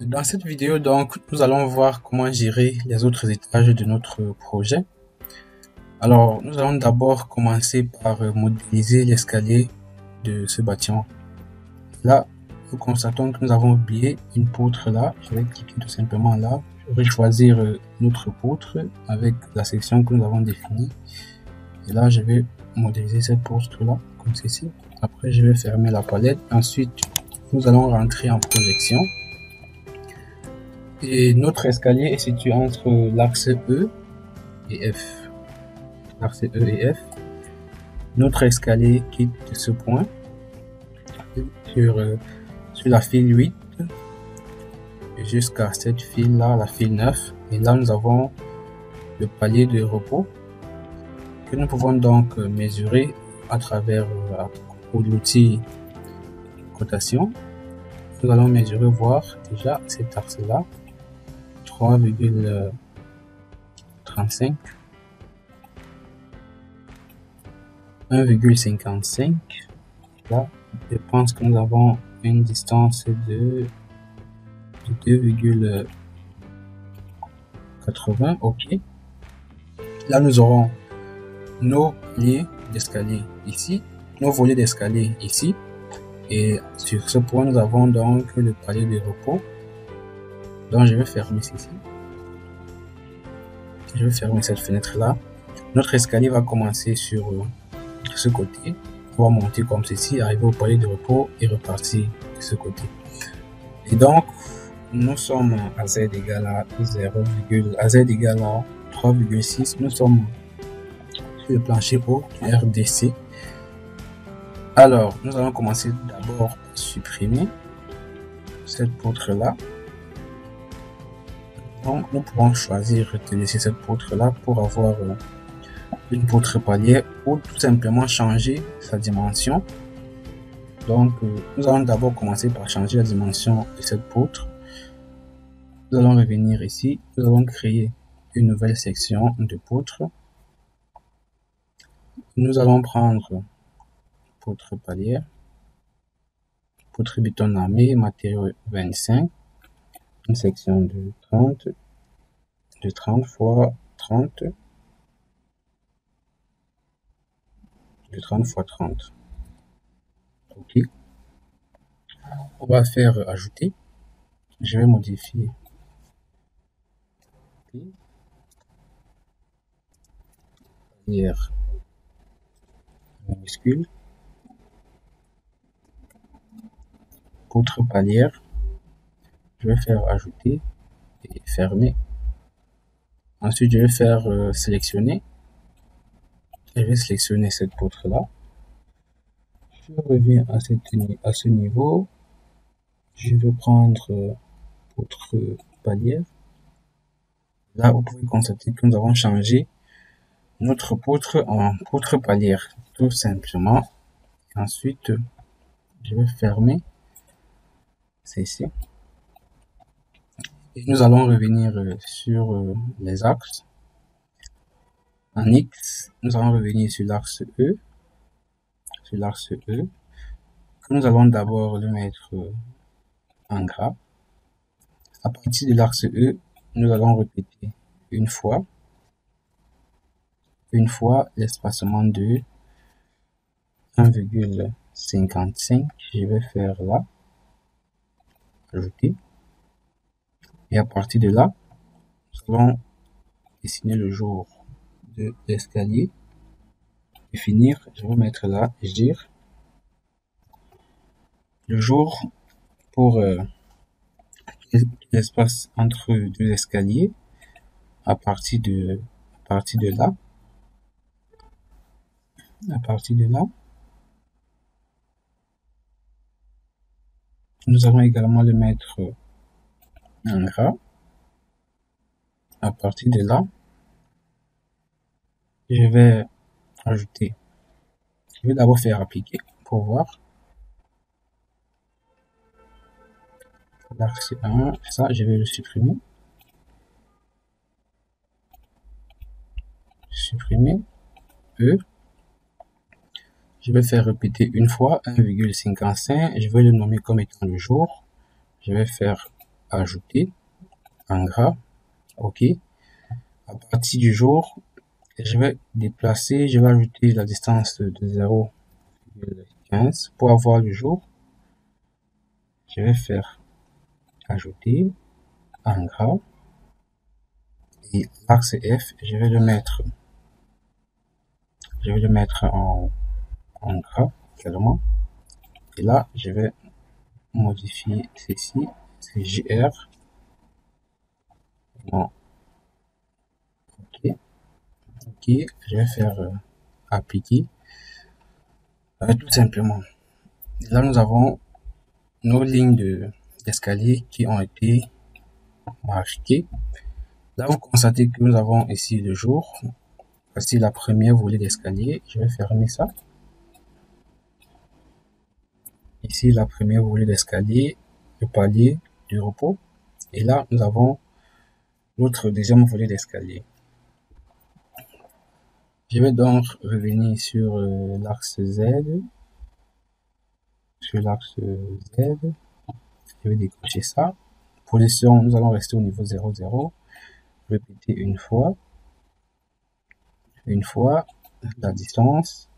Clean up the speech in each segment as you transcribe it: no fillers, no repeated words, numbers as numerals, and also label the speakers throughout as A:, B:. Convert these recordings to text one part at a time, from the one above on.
A: Dans cette vidéo, donc, nous allons voir comment gérer les autres étages de notre projet. Alors, nous allons d'abord commencer par modéliser l'escalier de ce bâtiment. Là, nous constatons que nous avons oublié une poutre là. Je vais cliquer tout simplement là. Je vais choisir notre poutre avec la section que nous avons définie. Et là, je vais modéliser cette poutre là, comme ceci. Après, je vais fermer la palette. Ensuite, nous allons rentrer en projection. Et notre escalier est situé entre l'axe E et F. L'axe E et F. Notre escalier quitte ce point sur la file 8 jusqu'à cette file là, la file 9. Et là, nous avons le palier de repos que nous pouvons donc mesurer à travers l'outil cotation. Nous allons mesurer, voir déjà cet axe là. 3,35, 1,55. Là, je pense que nous avons une distance de 2,80. OK. Là, nous aurons nos paliers d'escalier ici, nos volets d'escalier ici. Et sur ce point, nous avons donc le palier de repos. Donc, je vais fermer ceci. Je vais fermer cette fenêtre là. Notre escalier va commencer sur ce côté. On va monter comme ceci, arriver au palier de repos et repartir de ce côté. Et donc, nous sommes à z égale à 0, à z égale à 3,6. Nous sommes sur le plancher haut du RDC. Alors, nous allons commencer d'abord par supprimer cette poutre là. Donc, nous pourrons choisir de laisser cette poutre là pour avoir une poutre palier ou tout simplement changer sa dimension. Donc, nous allons d'abord commencer par changer la dimension de cette poutre. Nous allons revenir ici. Nous allons créer une nouvelle section de poutre. Nous allons prendre poutre palier, poutre béton armé, matériau 25. Une section de 30 fois 30 de 30 fois 30. OK. On va faire ajouter. Je vais modifier palière minuscule, poutre palière. Je vais faire ajouter et fermer. Ensuite, je vais faire sélectionner. Je vais sélectionner cette poutre là. Je reviens à ce niveau. Je vais prendre poutre palière. Là, vous pouvez constater que nous avons changé notre poutre en poutre palière, tout simplement. Ensuite, je vais fermer. C'est ici. Et nous allons revenir sur les axes. En X, nous allons revenir sur l'axe E. Sur l'axe E. Que nous allons d'abord le mettre en gras. À partir de l'axe E, nous allons répéter une fois l'espacement de 1,55. Je vais faire là. Ajouter. Et à partir de là, nous allons dessiner le jour de l'escalier. Et finir, je vais mettre là, dire le jour pour l'espace entre deux escaliers à partir de là. À partir de là, nous allons également le mettre en gras. À partir de là, je vais ajouter. Je vais d'abord faire appliquer pour voir. L'axe 1, ça, je vais le supprimer. Supprimer. E. Je vais faire répéter une fois 1,55. Je vais le nommer comme étant le jour. Je vais faire ajouter en gras. OK. À partir du jour, je vais déplacer, je vais ajouter la distance de 0,15 pour avoir le jour. Je vais faire ajouter en gras et l'axe F, je vais le mettre en gras également. Et là, je vais modifier ceci, c'est JR. Bon. OK. OK, je vais faire appliquer. Tout simplement. Là, nous avons nos lignes d'escalier qui ont été marquées. Là, vous constatez que nous avons ici le jour. Voici la première volée d'escalier. Je vais fermer ça. Ici, la première volée d'escalier, le palier du repos. Et là, nous avons l'autre deuxième volée d'escalier. Je vais donc revenir sur l'axe Z. Sur l'axe Z, je vais décocher ça. Position, nous allons rester au niveau 0, 0. Répéter une fois la distance.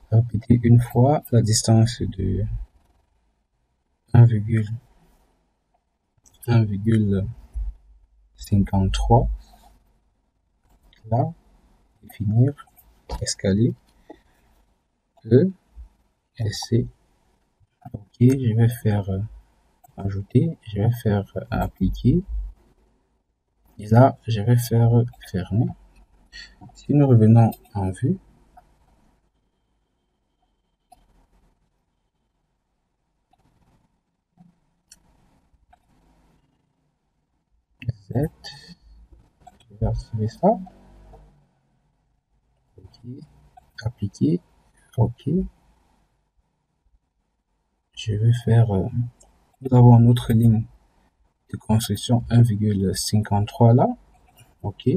A: Répéter une fois la distance de 1,53. Là, et finir, escalier, E, et C. OK, je vais faire ajouter, je vais faire appliquer. Et là, je vais faire fermer. Si nous revenons en vue, Z, je vais activer ça. OK, appliquer. OK. Je vais faire, nous avons une autre ligne de construction 1,53 là. OK.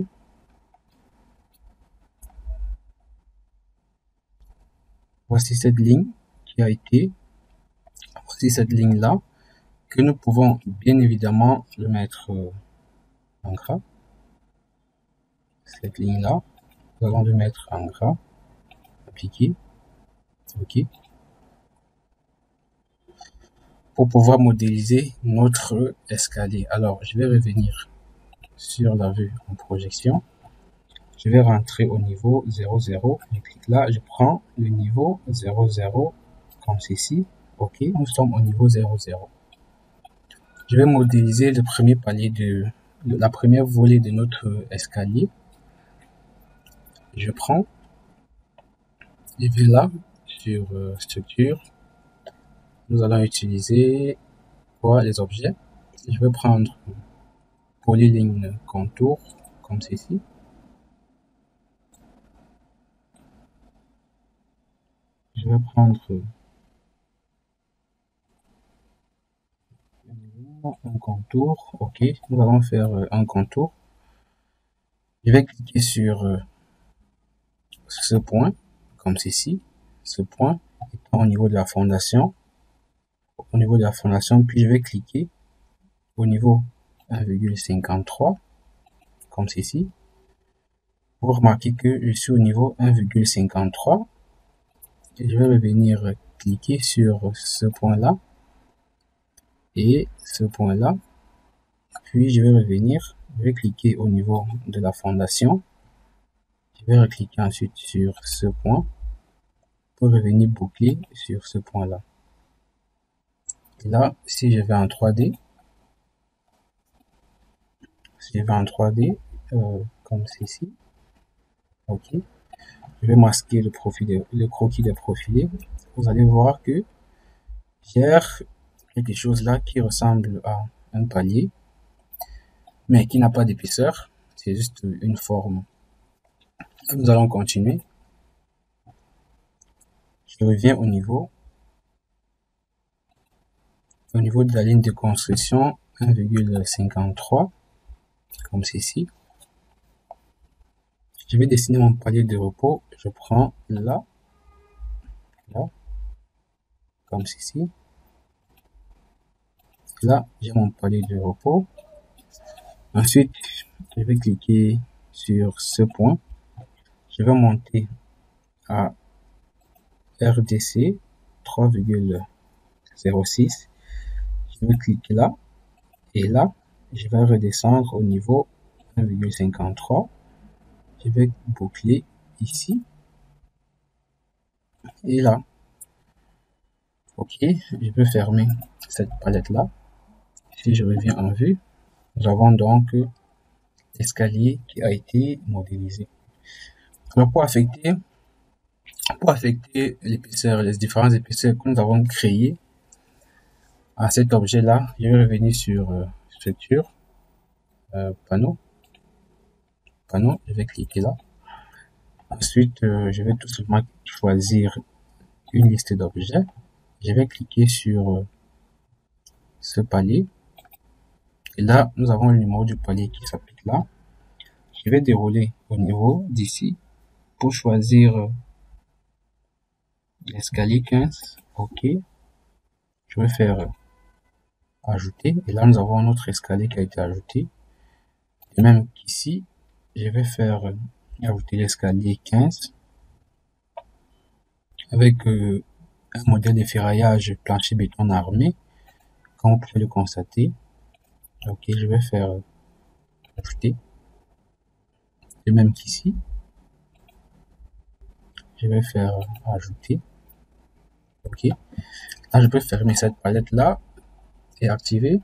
A: Voici cette ligne qui a été, voici cette ligne là que nous pouvons bien évidemment le mettre en gras. Cette ligne là, nous allons le mettre en gras, appliquer. OK. Pour pouvoir modéliser notre escalier. Alors, je vais revenir sur la vue en projection. Je vais rentrer au niveau 0, 0. Je clique là, je prends le niveau 0, 0 comme ceci. OK, nous sommes au niveau 0, 0. Je vais modéliser le premier palier de la première volée de notre escalier. Je prends, je vais là sur structure. Nous allons utiliser quoi, les objets. Je vais prendre polyligne contour comme ceci. Je vais prendre un contour. OK, nous allons faire un contour. Je vais cliquer sur ce point comme ceci. Ce point étant au niveau de la fondation. Au niveau de la fondation, puis je vais cliquer au niveau 1,53 comme ceci. Vous remarquez que je suis au niveau 1,53 et je vais revenir cliquer sur ce point là et ce point là, puis je vais revenir, je vais cliquer au niveau de la fondation, je vais recliquer ensuite sur ce point pour revenir boucler sur ce point là. Et là, si je vais en 3D, comme ceci, OK, je vais masquer le croquis des profilés. Vous allez voir que j'ai quelque chose là qui ressemble à un palier, mais qui n'a pas d'épaisseur. C'est juste une forme. Nous allons continuer. Je reviens au niveau de la ligne de construction 1,53 comme ceci. Je vais dessiner mon palier de repos. Je prends là, comme ceci. Là, j'ai mon palier de repos. Ensuite, je vais cliquer sur ce point. Je vais monter à RDC 3,06. Je vais cliquer là. Et là, je vais redescendre au niveau 1,53. Je vais boucler ici. Et là. Ok, je peux fermer cette palette là. Si je reviens en vue, nous avons donc l'escalier qui a été modélisé. Alors pour affecter l'épaisseur, les différentes épaisseurs que nous avons créées à cet objet là, je vais revenir sur structure, panneau, je vais cliquer là. Ensuite, je vais tout simplement choisir une liste d'objets. Je vais cliquer sur ce palier. Et là, nous avons le numéro du palier qui s'applique là. Je vais dérouler au niveau d'ici pour choisir l'escalier 15. OK. Je vais faire ajouter. Et là, nous avons notre escalier qui a été ajouté. Et même ici, je vais faire ajouter l'escalier 15 avec un modèle de ferraillage plancher béton armé, comme vous pouvez le constater. OK, je vais faire ajouter. Et même qu'ici, je vais faire ajouter. OK. Là, je peux fermer cette palette là et activer.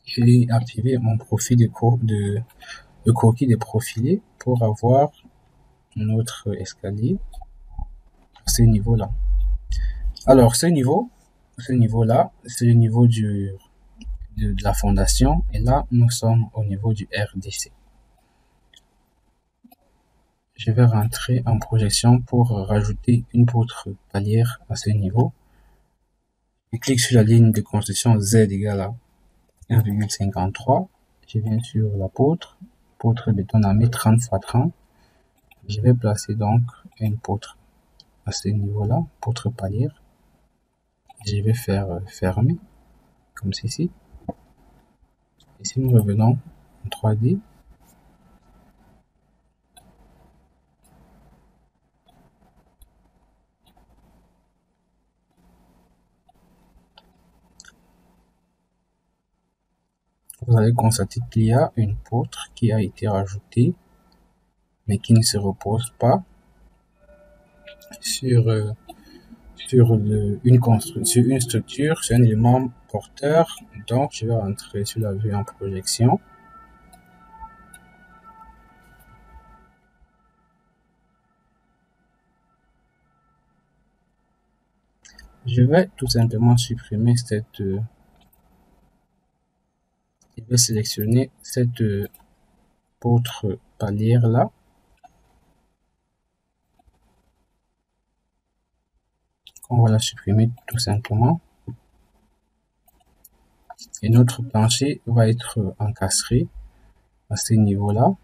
A: J'ai activé mon profil de croquis déprofilé pour avoir notre escalier à ce niveau là. Alors ce niveau là, c'est le niveau de la fondation, et là nous sommes au niveau du RDC. Je vais rentrer en projection pour rajouter une poutre palière à ce niveau. Je clique sur la ligne de construction Z égale à 1,53. Je viens sur la poutre béton armé 30 x 30. Je vais placer donc une poutre à ce niveau-là, poutre palière. Je vais faire fermer, comme ceci. Et si nous revenons en 3D, vous allez constater qu'il y a une poutre qui a été rajoutée, mais qui ne se repose pas sur une structure, sur un élément porteur. Donc je vais rentrer sur la vue en projection. Je vais tout simplement supprimer je vais sélectionner cette poutre palière là. On va la supprimer tout simplement. Et notre plancher va être encastré à ce niveau-là.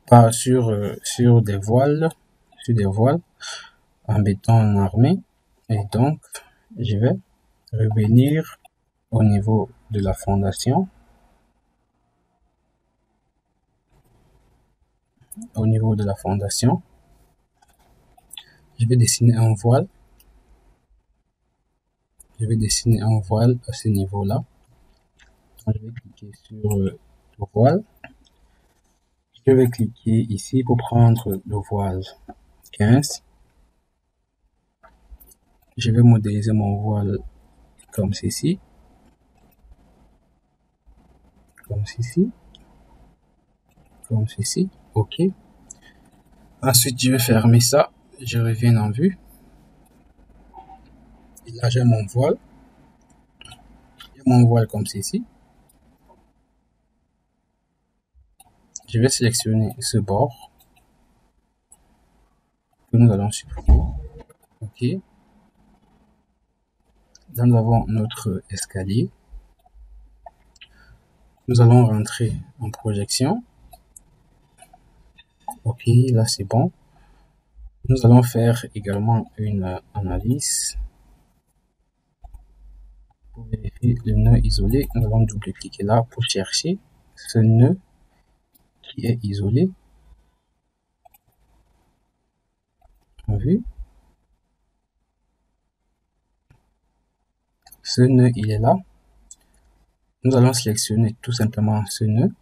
A: Pas sur des voiles, en béton armé. Et donc, je vais revenir au niveau de la fondation. Je vais dessiner un voile. À ce niveau-là. Je vais cliquer sur le voile. Je vais cliquer ici pour prendre le voile 15. Je vais modéliser mon voile comme ceci. OK. Ensuite, je vais fermer ça. Je reviens en vue. Et là, j'ai mon voile. Comme ceci. Je vais sélectionner ce bord que nous allons supprimer. OK. Là, nous avons notre escalier. Nous allons rentrer en projection. OK, là c'est bon. Nous allons faire également une analyse. Pour vérifier le nœud isolé, nous allons double-cliquer là pour chercher ce nœud qui est isolé. Vu. Ce nœud, il est là. Nous allons sélectionner tout simplement ce nœud.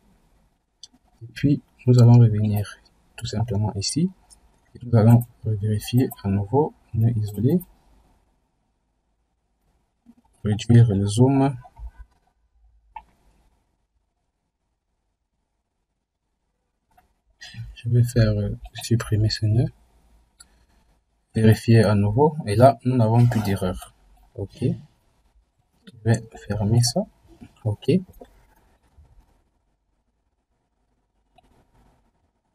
A: Et puis, nous allons revenir tout simplement ici. Et nous allons vérifier à nouveau nœud isolé. Réduire le zoom. Je vais faire supprimer ce nœud. Vérifier à nouveau. Et là, nous n'avons plus d'erreur. OK. Je vais fermer ça. OK.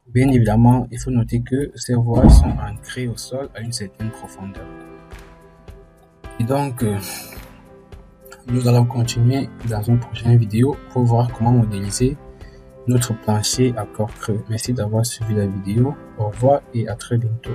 A: Bien évidemment, il faut noter que ces voiles sont ancrées au sol à une certaine profondeur. Et donc, nous allons continuer dans une prochaine vidéo pour voir comment modéliser notre plancher à corps creux. Merci d'avoir suivi la vidéo. Au revoir et à très bientôt.